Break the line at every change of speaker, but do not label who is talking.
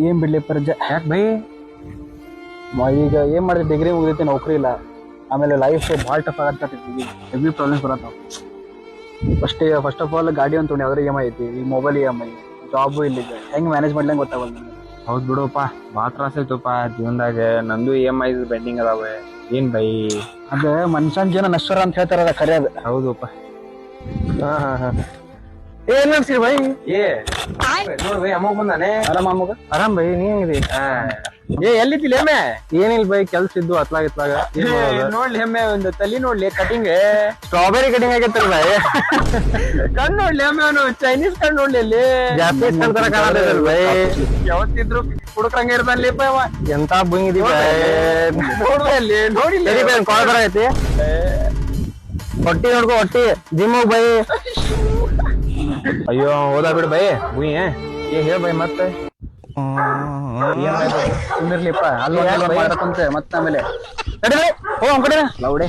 ಏನ್ ಬಿಡ್ಲಿ ಪರ್ಜ
ಯಾಕೆ ಬೈ?
ಈಗ ಏನ್ ಮಾಡಿದ್ರೆ ಡಿಗ್ರಿ ಮುಗಿದೈತಿ ನೌಕರಿ ಇಲ್ಲ. ಆಮೇಲೆ ಲೈಫ್ ಭಾಳ ಟಫ್ ಆಗತ್ತೈತಿ. ಹೆವಿ ಪ್ರಾಬ್ಲಮ್ಸ್ ಬರತ್ತಾವ. ಫಸ್ಟ್ ಆಫ್ ಆಲ್ ಗಾಡಿ ಅಂತ ಯಾವ್ದಾರು ಇ ಎಮ್ ಐ ಐತಿ, ಈ mobile E M I, job ಇಲ್ಲಿ ಹೆಂಗ್ ಮ್ಯಾನೇಜ್ ಮಾಡ್ಲಂಗ್ ಗೊತ್ತಾಗಲ್ಲ.
ಹೌದ್ ಬಿಡುಪ್ಪ, ಭಾಳ ತ್ರಾಸ ಐತಪ್ಪ ಜೀವನದಾಗ. ನಂದು EMI ಬೆಂಡಿಂಗ್ ಅದಾವೆ. ಏನ್ ಬೈ?
ಅದ ಮನುಷ್ಯನ್ ಜೀವನ ನಶ್ವರ ಅಂತ ಹೇಳ್ತಾರ, ಖರೆ ಅದ.
ಹೌದಪ್ಪ.
ಹಾ ಏನ್ ನಡ್ಸಿರಿ ಬೈ?
ನೋಡ್ ಬೈ, ಅಮ್ಮ ಬಂದಾನೆ.
ಆರಾಮ ಅಮ್ಮಗ? ಆರಾಮ್ ಬೈ, ನೀ ಹೆಂಗಿದಿ?
ಎಲ್ಲಿದ್ದಿಲ್ಲ ಎಮ್ಮೆ?
ಏನಿಲ್ಲ ಬೈ, ಕೆಲ್ಸ ಇದ್ದು ಇತ್ಲಾಗ.
ನೋಡ್ಲಿ ಎಮ್ಮೆ, ಒಂದು ತಲಿ ನೋಡ್ಲಿ, ಕಟಿಂಗ್
ಸ್ಟ್ರಾಬೆರಿ ಕಟಿಂಗ್ ಆಗೈತಲ್ಲ ಬೈ.
ಕಣ್ ನೋಡ್ಲಿ ಎಮ್ಮೆ, ಅವನು ಚೈನೀಸ್ ಕಣ್ ನೋಡ್ಲಿ ಅಲ್ಲಿ.
ಜಾಪನೀಸ್ ಕಣ್ ತರ ಕಾಣತೈತಲ್ಲ ಬೈ.
ಯಾವತ್ತಿದ್ರು ಕುಡುಕಂಗ ಇರ್ತಾನಲಿಪ್ಪ ಅವ.
ಎಂತ ಬುಂಗಿದಿ ಬೈ.
ನೋಡ್ಲಿ ಅಲ್ಲಿ, ನೋಡಿಲ್ಲ
ಕಾಲ್ ಬರ ಐತಿ. ಹೊಟ್ಟಿ ನೋಡ್ಕೊ, ಹೊಟ್ಟಿ ಜಿಮ್ ಹೋಗ್ ಬೈ.
ಅಯ್ಯೋ ಹೋದ ಬಿಡು ಬೈ. ಗುಯ್ ಹೇಳ ಬೈ ಮತ್ತೆ.
ಕುಂದಿರ್ಲಿಪ್ಪ ಅಲ್ಲಿ ಮಾಡಕಂತೆ ಮತ್ತೆ ಆಮೇಲೆ ಹೋಗ್ ಕಡೆ ಲೌಡೆ